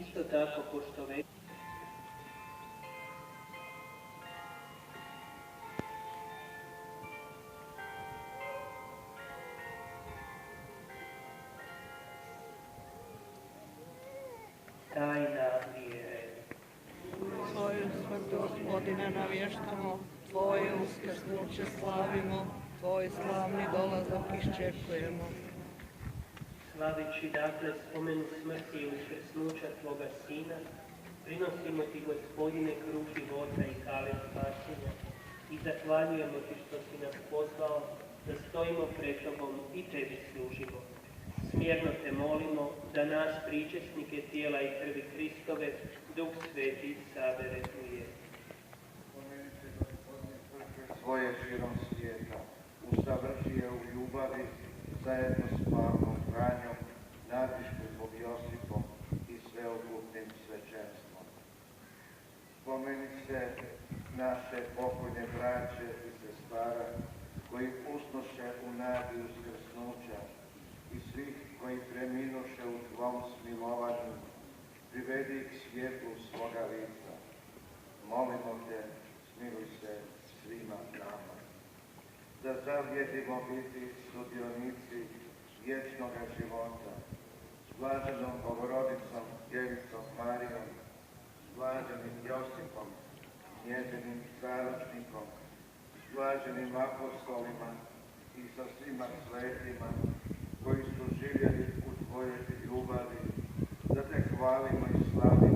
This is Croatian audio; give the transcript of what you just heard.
Isto tako, pošto već tajna vjere. Tvoju smrt, Gospodine, navještamo, Tvoje uskrsnuće slavimo, Tvoj slavni dolazak iščekujemo. Slaveći dakle spomen smrti i uskrsnuća Tvoga Sina, prinosimo Ti, Gospodine, kruh života i kalen spasenja i zahvaljujemo Ti što si nas pozvao da stojimo pred Tobom i Tebi služimo. Smjerno Te molimo da nas, pričesnike tijela i krvi Hristove, Duh Sveti sabere u jedno. Spomenite, Gospodine, crkve svoje širom svijeta, usavrši je u ljubavi, zajedno s Pavnom Franjom, nadbiškupom Josipom i sveokupnim svećenstvom. Spomeni se naše pokojne braće i sestara, koji usnoše u nadi uskrsnuća, i svih koji preminuše u Tvom smilovanju, privedi ih svjetlu svoga lica. Molimo Te, smiluj se svima nama. Da zavjedimo biti sudionici vječnoga života, s blaženom Bogorodicom, Djevicom Marijom, s blaženim Josipom, njezinim zaručnikom, s blaženim apostolima i sa svima svetima koji su živjeli u Tvojoj ljubavi, da Te hvalimo i slavimo